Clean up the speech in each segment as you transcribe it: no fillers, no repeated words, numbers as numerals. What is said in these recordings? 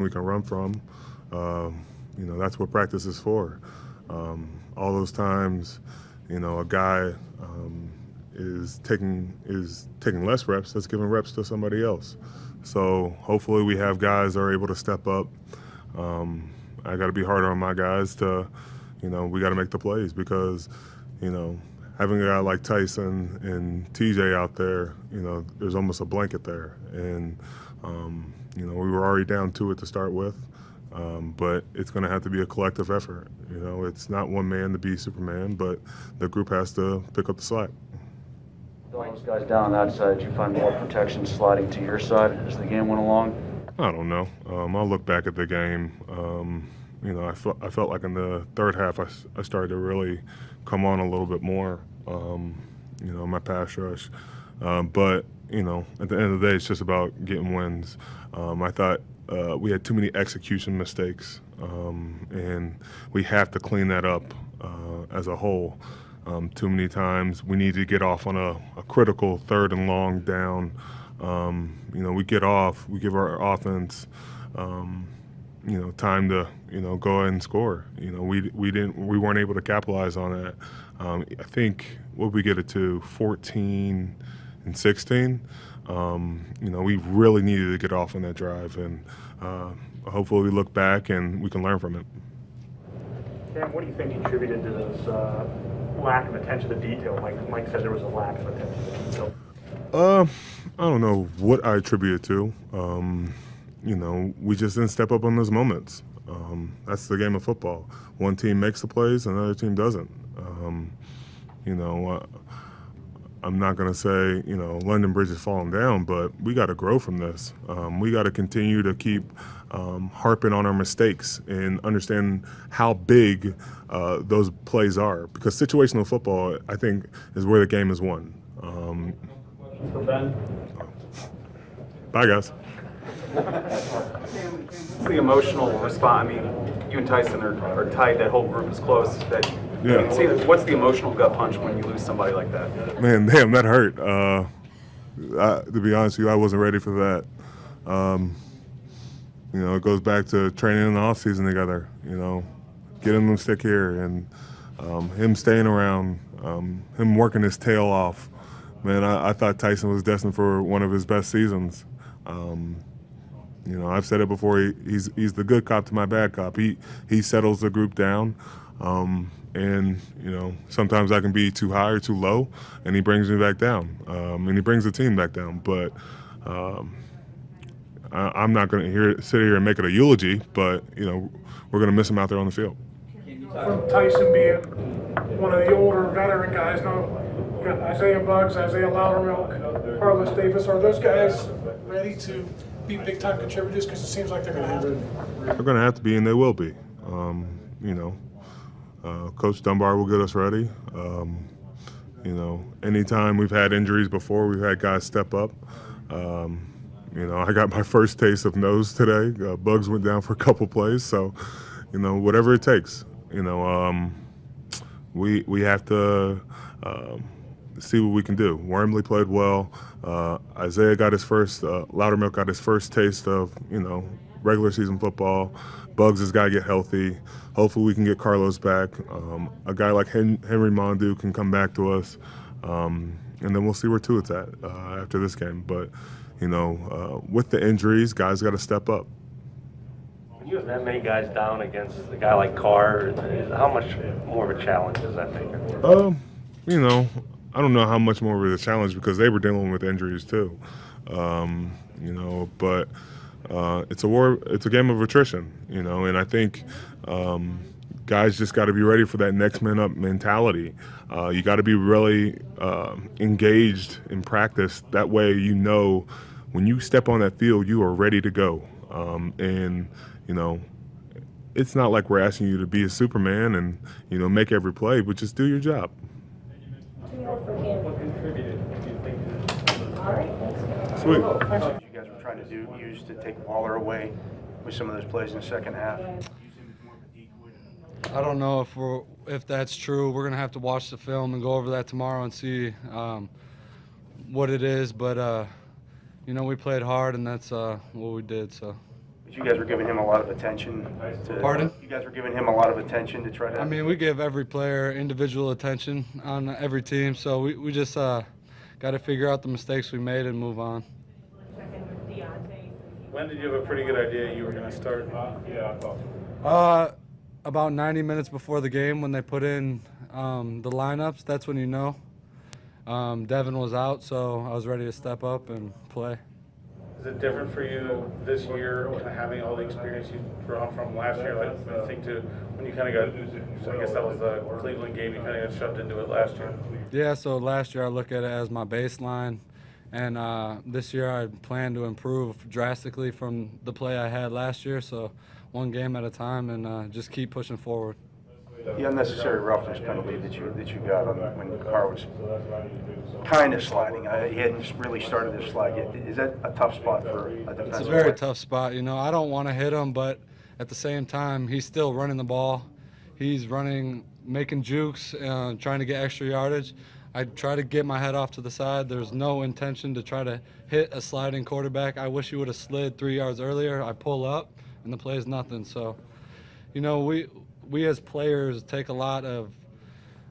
we can run from. That's what practice is for. All those times, a guy is taking less reps, that's giving reps to somebody else. So hopefully we have guys that are able to step up. I got to be harder on my guys to, we got to make the plays because, having a guy like Tyson and TJ out there, there's almost a blanket there. And, we were already down 2 to start with. But it's going to have to be a collective effort. It's not one man to be Superman, but the group has to pick up the slack. All those guys down on that side, did you find more protection sliding to your side as the game went along? I don't know. I'll look back at the game. I felt like in the third half I started to really come on a little bit more, my pass rush. But, at the end of the day, it's just about getting wins. I thought we had too many execution mistakes, and we have to clean that up as a whole. Too many times we need to get off on a critical 3rd and long down. We get off, we give our offense, time to, go ahead and score. We weren't able to capitalize on that. I think what we get it to 14 and 16. We really needed to get off on that drive, and hopefully we look back and we can learn from it. Cam, what do you think contributed to this lack of attention to detail? Mike said there was a lack of attention to detail. I don't know what I attribute it to. We just didn't step up on those moments. That's the game of football. One team makes the plays, another team doesn't. I'm not going to say, London Bridge is falling down, but we got to grow from this. We got to continue to keep harping on our mistakes and understand how big those plays are. Because situational football, I think, is where the game is won. For Ben? Bye, guys. What's the emotional response? I mean, you and Tyson are tight. That whole group is close. Yeah. What's the emotional gut punch when you lose somebody like that? Man, damn, that hurt. To be honest with you, I wasn't ready for that. It goes back to training in the off season together. Getting them stick here and him staying around, him working his tail off. Man, I thought Tyson was destined for one of his best seasons. I've said it before. He's the good cop to my bad cop. He settles the group down. And, sometimes I can be too high or too low, and he brings me back down. And he brings the team back down. But I'm not going to sit here and make it a eulogy, but, we're going to miss him out there on the field. From Tyson being one of the older veteran guys, now you got Isaiah Buggs, Isaiah Loudermilk, Carlos Davis, are those guys ready to be big-time contributors? Because it seems like they're going to have to. They're going to have to be, and they will be. Coach Dunbar will get us ready. Anytime we've had injuries before, we've had guys step up. I got my first taste of nose today. Bugs went down for a couple plays, so, whatever it takes. We have to see what we can do. Wormley played well. Isaiah got his first, Loudermilk got his first taste of, regular season football. Bugs has got to get healthy. Hopefully we can get Carlos back. A guy like Henry Mondu can come back to us. And then we'll see where Tuitt's at after this game. But, with the injuries, guys got to step up. When you have that many guys down against a guy like Carr, how much more of a challenge does that make it? I don't know how much more of a challenge because they were dealing with injuries too. But it's a war. It's a game of attrition, and I think guys just got to be ready for that next man up mentality. You got to be really engaged in practice. That way, when you step on that field, you are ready to go. It's not like we're asking you to be a Superman and make every play, but just do your job. Sweet. You guys were trying to use to take Waller away with some of those plays in the second half. I don't know if that's true. We're gonna have to watch the film and go over that tomorrow and see what it is. But we played hard, and that's what we did. So. But you guys were giving him a lot of attention. Pardon? You guys were giving him a lot of attention to try to. I mean, we give every player individual attention on every team, so we just got to figure out the mistakes we made and move on. When did you have a pretty good idea you were going to start? About 90 minutes before the game when they put in the lineups, that's when you know. Devin was out, so I was ready to step up and play. Is it different for you this year, kind of having all the experience you drawn from last year? Like, I think when you kind of got, so I guess that was the Cleveland game, you kind of got shoved into it last year. Yeah, so last year I look at it as my baseline, and this year I plan to improve drastically from the play I had last year, so one game at a time and just keep pushing forward. The unnecessary roughness penalty that you got on when Carr was kind of sliding. He hadn't really started his slide yet. Is that a tough spot for a defensive It's a very tough spot. You know, I don't want to hit him, but at the same time, he's still running the ball. He's running, making jukes, trying to get extra yardage. I try to get my head off to the side. There's no intention to try to hit a sliding quarterback. I wish he would have slid 3 yards earlier. I pull up, and the play is nothing. So, you know, we as players take a lot of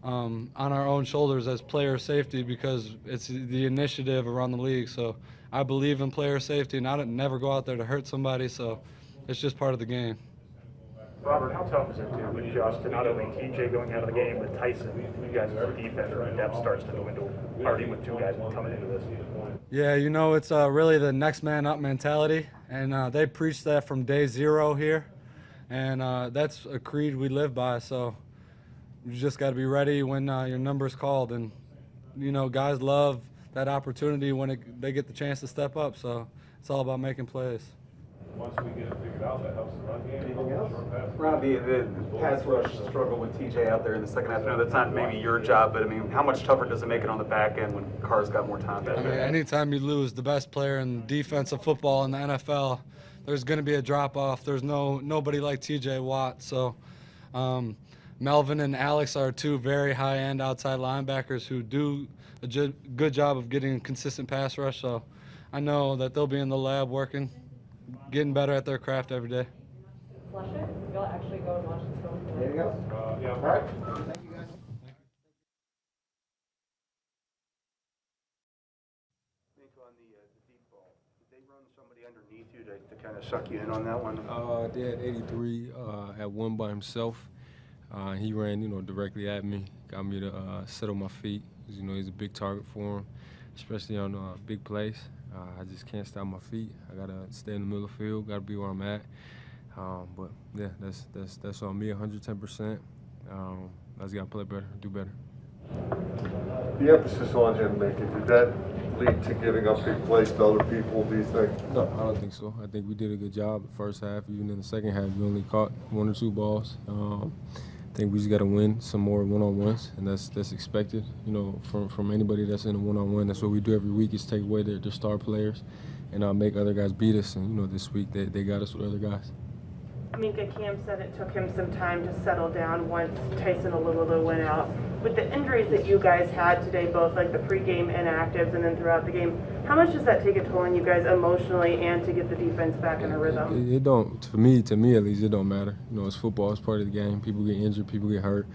on our own shoulders as player safety because it's the initiative around the league. So I believe in player safety, and I don't never go out there to hurt somebody. So it's just part of the game. Robert, how tough is it to adjust to not only TJ going out of the game, but Tyson, you guys as a defense, when depth starts to dwindle, already with two guys coming into this? Yeah, you know, it's really the next man up mentality, and they preach that from day zero here. And that's a creed we live by, so you just got to be ready when your number's called. And, you know, guys love that opportunity when they get the chance to step up, so it's all about making plays. Once we get it figured out, that helps the run game. Anything else? Robbie, the pass rush struggle with TJ out there in the second half. I know that's not maybe your job, but I mean, how much tougher does it make it on the back end when Carr's got more time back I there? mean, anytime you lose the best player in defensive football in the NFL, there's going to be a drop-off. There's nobody like TJ Watt. So Melvin and Alex are two very high-end outside linebackers who do a good job of getting consistent pass rush. So I know that they'll be in the lab working, getting better at their craft every day. Flush it? You'll actually go and watch this film. There you go. Yeah. All right. Thank you, guys. On the deep ball, did they run somebody underneath you to kind of suck you in on that one? They had 83 at one by himself. He ran, directly at me, got me to settle my feet. He's a big target for him, especially on big plays. I just can't stop my feet. I gotta stay in the middle of the field. Gotta be where I'm at. But yeah, that's on me 110%. I just gotta play better, do better. The emphasis on him, Minkah, did that lead to giving up big plays to other people, do you think? No, I don't think so. I think we did a good job the first half. Even in the second half, we only caught 1 or 2 balls. I think we just got to win some more one-on-ones, and that's expected, from anybody that's in a one-on-one. That's what we do every week is take away their star players and make other guys beat us. And, this week they got us with other guys. Minkah, Cam said it took him some time to settle down once Tyson Alualu went out. With the injuries that you guys had today, both like the pregame inactives and then throughout the game, how much does that take a toll on you guys emotionally and to get the defense back in a rhythm? It don't, to me at least, it don't matter. It's football, it's part of the game. People get injured, people get hurt.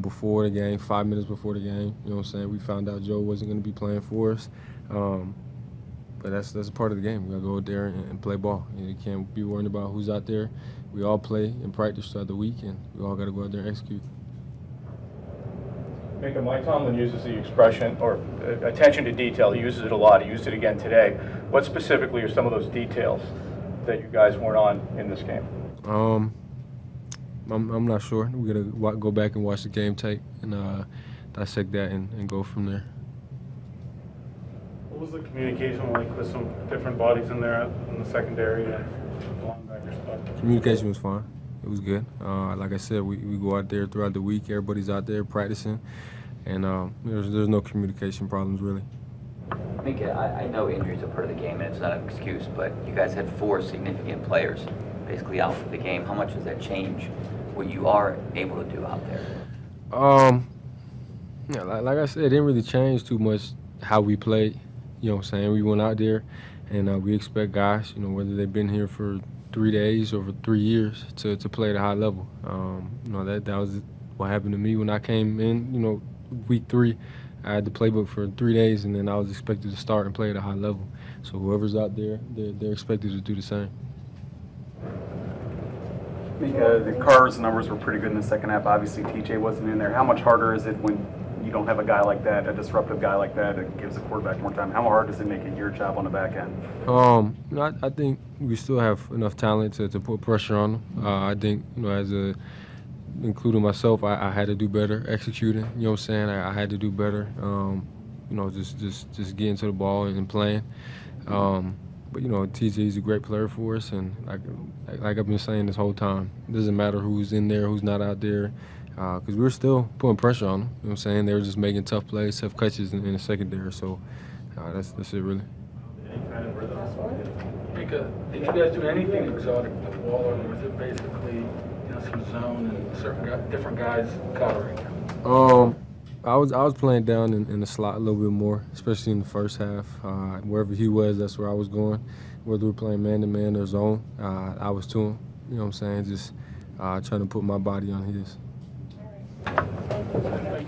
Before the game, 5 minutes before the game, we found out Joe wasn't going to be playing for us. But that's a part of the game. We got to go out there and play ball. You can't be worried about who's out there. We all play and practice throughout the week, and we all got to go out there and execute. Minkah, Mike Tomlin uses the expression, or attention to detail. He uses it a lot. He used it again today. What specifically are some of those details that you guys weren't on in this game? I'm not sure. We got to go back and watch the game tape and dissect that and go from there. What was the communication like with some different bodies in there in the secondary and linebacker spot? Communication was fine. It was good. Like I said, we go out there throughout the week. Everybody's out there practicing, and there's no communication problems really. Minkah, I know injuries are part of the game, and it's not an excuse, but you guys had 4 significant players basically out for the game. How much does that change what you are able to do out there? Yeah, like I said, it didn't really change too much how we played. We went out there, and we expect guys, whether they've been here for 3 days, over 3 years to play at a high level. You know, that was what happened to me when I came in. You know, week 3, I had the playbook for 3 days, and then I was expected to start and play at a high level. So whoever's out there, they're expected to do the same. Minkah, the Carr's numbers were pretty good in the second half. Obviously, TJ wasn't in there. How much harder is it when you don't have a guy like that, a disruptive guy like that, that gives the quarterback more time? How hard does it make it your job on the back end? You know, I think we still have enough talent to put pressure on them. I think, you know, including myself, I had to do better executing. You know what I'm saying? I had to do better. You know, just getting to the ball and playing. But, you know, TJ's a great player for us, and like I've been saying this whole time, it doesn't matter who's in there, who's not out there, because we're still putting pressure on them. You know what I'm saying? They were just making tough plays, tough catches in the secondary. So that's it, really. Minkah, did you guys do anything exotic with Waller, or was it basically, you know, some zone and different guys covering? I was playing down in the slot a little bit more, especially in the first half. Wherever he was, that's where I was going. Whether we're playing man-to-man or zone, I was to him. You know what I'm saying? Just trying to put my body on his. Thank you.